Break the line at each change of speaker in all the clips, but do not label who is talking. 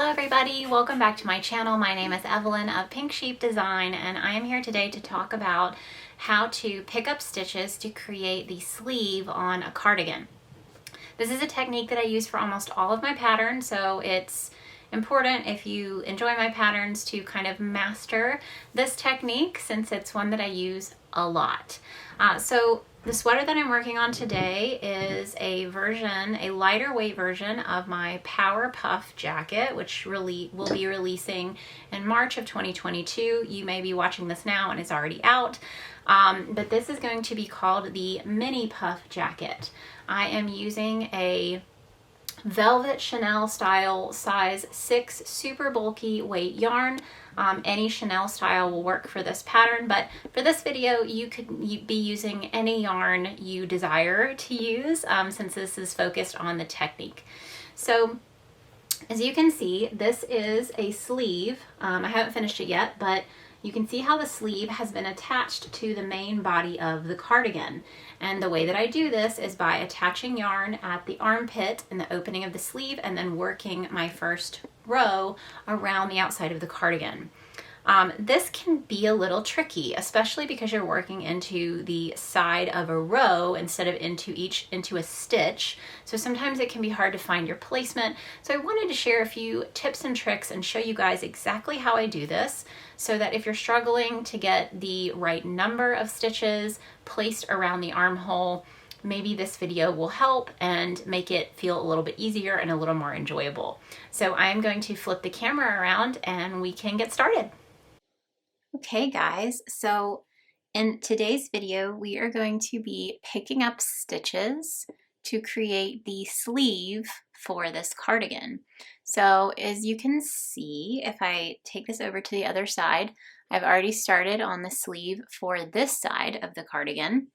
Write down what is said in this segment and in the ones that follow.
Hello everybody, welcome back to my channel. My name is Evelyn of Pink Sheep Design, and I am here today to talk about how to pick up stitches to create the sleeve on a cardigan. This is a technique that I use for almost all of my patterns, so it's important if you enjoy my patterns to kind of master this technique since it's one that I use a lot. So the sweater that I'm working on today is a lighter weight version of my Power Puff jacket, which really will be releasing in March of 2022. You may be watching this now and it's already out, but this is going to be called the Mini Puff jacket. I am using a velvet Chanel style size 6 super bulky weight yarn. Any Chanel style will work for this pattern, but for this video you could be using any yarn you desire to use since this is focused on the technique. So as you can see, this is a sleeve. I haven't finished it yet, but you can see how the sleeve has been attached to the main body of the cardigan. And the way that I do this is by attaching yarn at the armpit in the opening of the sleeve and then working my first row around the outside of the cardigan. This can be a little tricky, especially because you're working into the side of a row instead of into a stitch. So sometimes it can be hard to find your placement. So I wanted to share a few tips and tricks and show you guys exactly how I do this, so that if you're struggling to get the right number of stitches placed around the armhole, maybe this video will help and make it feel a little bit easier and a little more enjoyable. So I am going to flip the camera around and we can get started. Okay guys, so in today's video we are going to be picking up stitches to create the sleeve for this cardigan. So as you can see, if I take this over to the other side, I've already started on the sleeve for this side of the cardigan,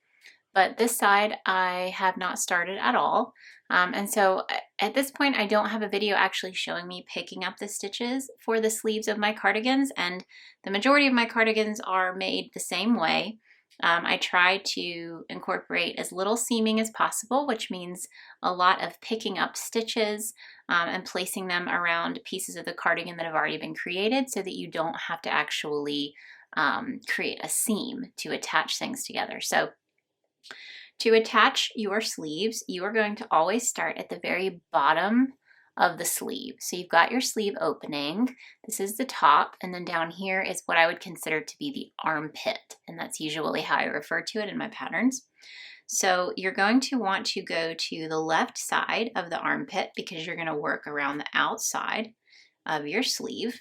but this side I have not started at all. And so at this point I don't have a video actually showing me picking up the stitches for the sleeves of my cardigans, and the majority of my cardigans are made the same way. I try to incorporate as little seaming as possible, which means a lot of picking up stitches and placing them around pieces of the cardigan that have already been created so that you don't have to actually create a seam to attach things together. So to attach your sleeves, you are going to always start at the very bottom of the sleeve. So you've got your sleeve opening. This is the top, and then down here is what I would consider to be the armpit, and that's usually how I refer to it in my patterns. So you're going to want to go to the left side of the armpit because you're going to work around the outside of your sleeve.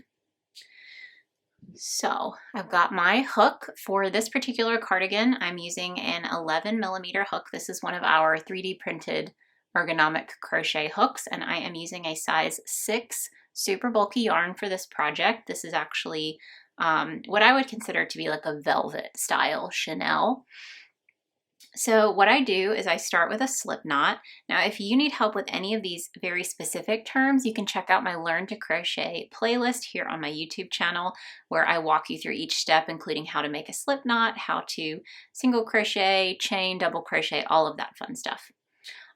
So I've got my hook for this particular cardigan. I'm using an 11mm hook. This is one of our 3D printed ergonomic crochet hooks, and I am using a size 6 super bulky yarn for this project. This is actually what I would consider to be like a velvet style Chanel. So what I do is I start with a slip knot. Now, if you need help with any of these very specific terms, you can check out my Learn to Crochet playlist here on my YouTube channel, where I walk you through each step, including how to make a slip knot, how to single crochet, chain, double crochet, all of that fun stuff.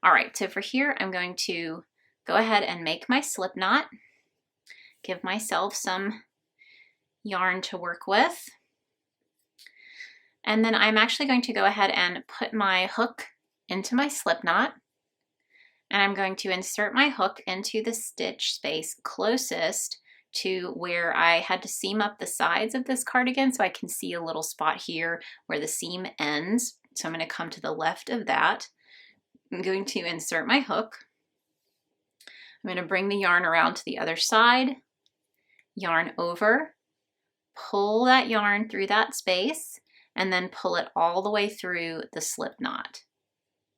All right, so for here, I'm going to go ahead and make my slip knot, give myself some yarn to work with. And then I'm actually going to go ahead and put my hook into my slip knot, and I'm going to insert my hook into the stitch space closest to where I had to seam up the sides of this cardigan, so I can see a little spot here where the seam ends. So I'm going to come to the left of that. I'm going to insert my hook. I'm going to bring the yarn around to the other side, yarn over, pull that yarn through that space, and then pull it all the way through the slip knot.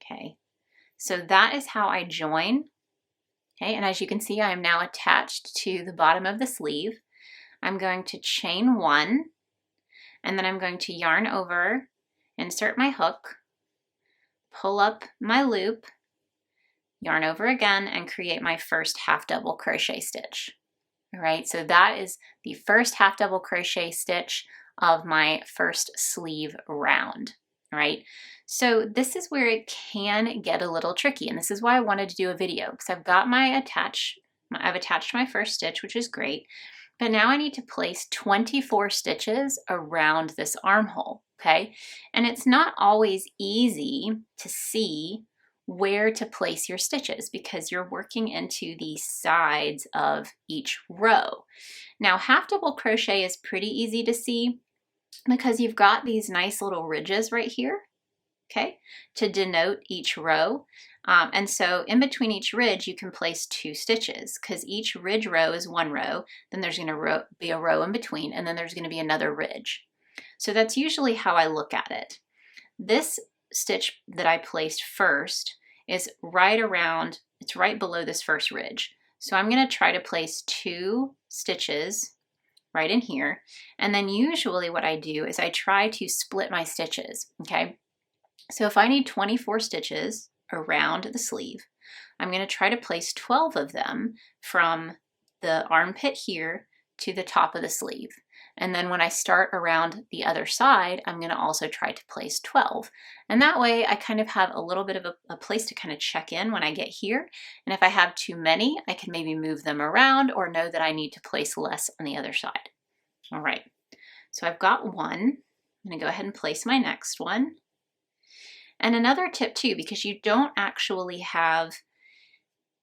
Okay, so that is how I join. Okay, and as you can see, I am now attached to the bottom of the sleeve. I'm going to chain 1, and then I'm going to yarn over, insert my hook, pull up my loop, yarn over again, and create my first half double crochet stitch. All right, so that is the first half double crochet stitch of my first sleeve round. All right, so this is where it can get a little tricky, and this is why I wanted to do a video, because I've got my I've attached my first stitch, which is great. But now I need to place 24 stitches around this armhole, okay? And it's not always easy to see where to place your stitches because you're working into the sides of each row. Now, half double crochet is pretty easy to see because you've got these nice little ridges right here, okay, to denote each row. And so in between each ridge, you can place 2 stitches because each ridge row is 1 row, then there's going to be a row in between, and then there's going to be another ridge. So that's usually how I look at it. This stitch that I placed first is right around, it's right below this first ridge. So I'm going to try to place 2 stitches right in here. And then usually what I do is I try to split my stitches, okay? So if I need 24 stitches around the sleeve, I'm going to try to place 12 of them from the armpit here to the top of the sleeve. And then when I start around the other side, I'm going to also try to place 12. And that way I kind of have a little bit of a place to kind of check in when I get here. And if I have too many, I can maybe move them around or know that I need to place less on the other side. All right, so I've got one. I'm going to go ahead and place my next one. And another tip too, because you don't actually have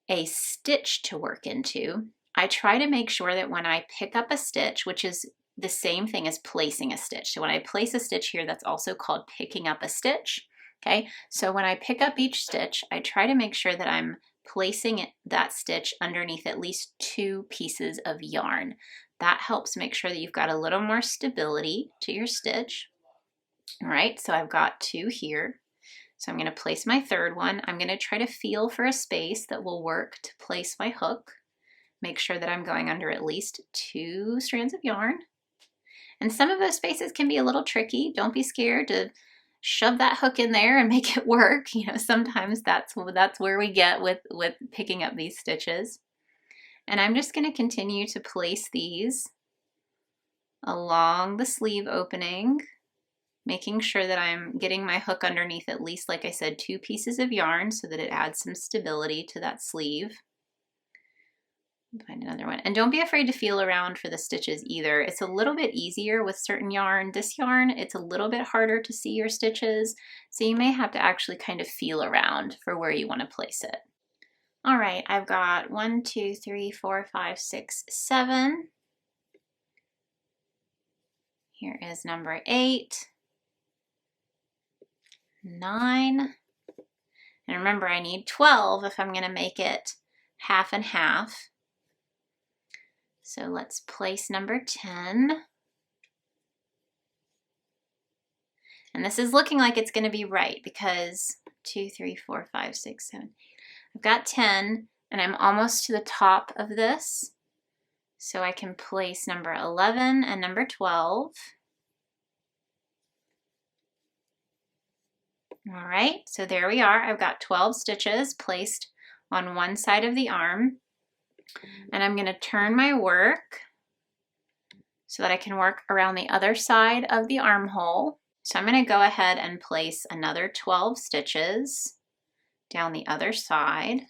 a stitch to work into, I try to make sure that when I pick up a stitch, which is the same thing as placing a stitch. So when I place a stitch here, that's also called picking up a stitch. Okay, so when I pick up each stitch, I try to make sure that I'm placing that stitch underneath at least 2 pieces of yarn. That helps make sure that you've got a little more stability to your stitch. All right, so I've got 2 here. So I'm going to place my third one. I'm going to try to feel for a space that will work to place my hook. Make sure that I'm going under at least 2 strands of yarn. And some of those spaces can be a little tricky. Don't be scared to shove that hook in there and make it work. You know, sometimes that's where we get with picking up these stitches. And I'm just going to continue to place these along the sleeve opening, making sure that I'm getting my hook underneath at least, like I said, 2 pieces of yarn so that it adds some stability to that sleeve. Find another one. And don't be afraid to feel around for the stitches either. It's a little bit easier with certain yarn. This yarn, it's a little bit harder to see your stitches, so you may have to actually kind of feel around for where you want to place it. All right, I've got 1, 2, 3, 4, 5, 6, 7. Here is number 8. 9, and remember I need 12 if I'm going to make it half and half. So let's place number 10. And this is looking like it's going to be right because 2, 3, 4, 5, 6, 7. I've got 10 and I'm almost to the top of this. So I can place number 11 and number 12. All right, so there we are. I've got 12 stitches placed on one side of the arm. And I'm going to turn my work so that I can work around the other side of the armhole. So I'm going to go ahead and place another 12 stitches down the other side.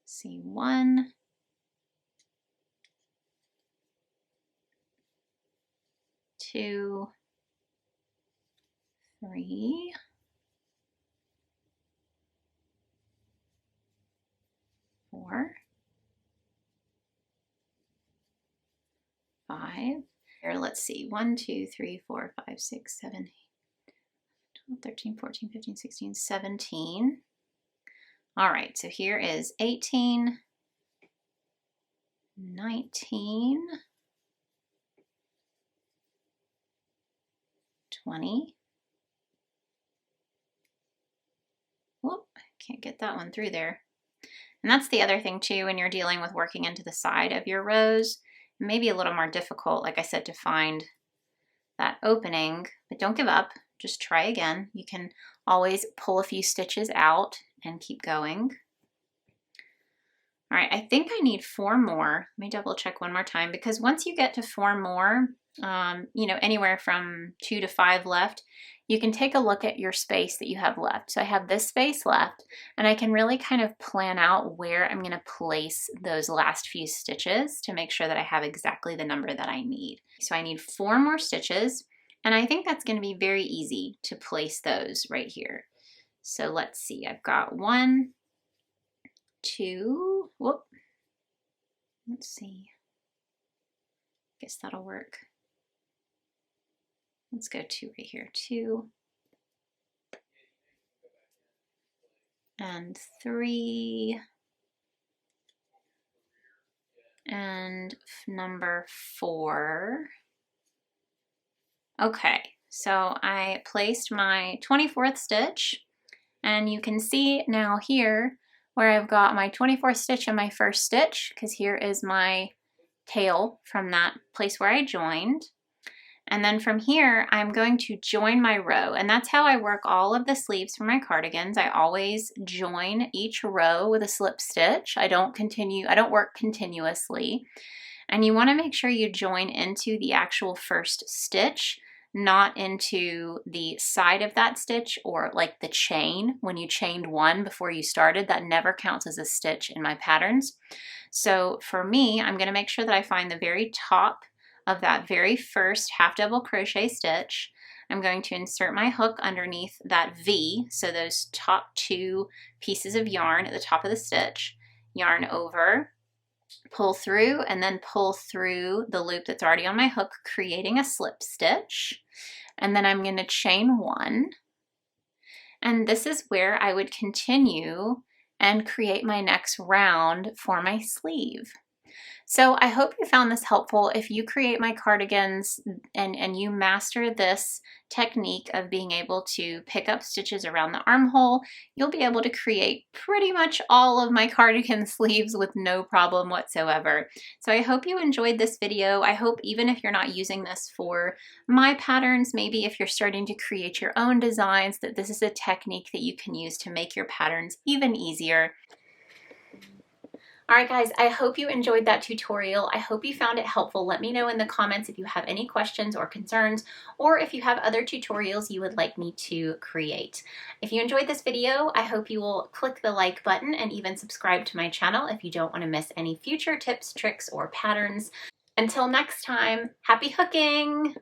See, 1, 2, 3, 4, 5. Here, let's see, 1, 2, 3, 4, 5, 6, 7, 8, 12, 13, 14, 15, 16, 17. All right, so here is 18, 19, 20. Whoop, I can't get that one through there. And that's the other thing too, when you're dealing with working into the side of your rows, it may be a little more difficult, like I said, to find that opening, but don't give up, just try again. You can always pull a few stitches out and keep going. All right, I think I need 4 more. Let me double check one more time, because once you get to 4 more, you know, anywhere from 2 to 5 left, you can take a look at your space that you have left. So I have this space left, and I can really kind of plan out where I'm going to place those last few stitches to make sure that I have exactly the number that I need. So I need 4 more stitches, and I think that's going to be very easy to place those right here. So let's see, I've got 1, 2, whoop, let's see, guess that'll work. Let's go 2 right here, 2, and 3, and number 4. Okay, so I placed my 24th stitch, and you can see now here where I've got my 24th stitch in my first stitch, because here is my tail from that place where I joined. And then from here, I'm going to join my row, and that's how I work all of the sleeves for my cardigans. I always join each row with a slip stitch. I don't work continuously. And you want to make sure you join into the actual first stitch, not into the side of that stitch or like the chain. When you chained 1 before you started, that never counts as a stitch in my patterns. So for me, I'm going to make sure that I find the very top of that very first half double crochet stitch. I'm going to insert my hook underneath that V, so those top 2 pieces of yarn at the top of the stitch, yarn over, pull through, and then pull through the loop that's already on my hook, creating a slip stitch. And then I'm going to chain 1. And this is where I would continue and create my next round for my sleeve. So I hope you found this helpful. If you create my cardigans and you master this technique of being able to pick up stitches around the armhole, you'll be able to create pretty much all of my cardigan sleeves with no problem whatsoever. So I hope you enjoyed this video. I hope even if you're not using this for my patterns, maybe if you're starting to create your own designs, that this is a technique that you can use to make your patterns even easier. Alright guys, I hope you enjoyed that tutorial. I hope you found it helpful. Let me know in the comments if you have any questions or concerns, or if you have other tutorials you would like me to create. If you enjoyed this video, I hope you will click the like button and even subscribe to my channel if you don't want to miss any future tips, tricks, or patterns. Until next time, happy hooking!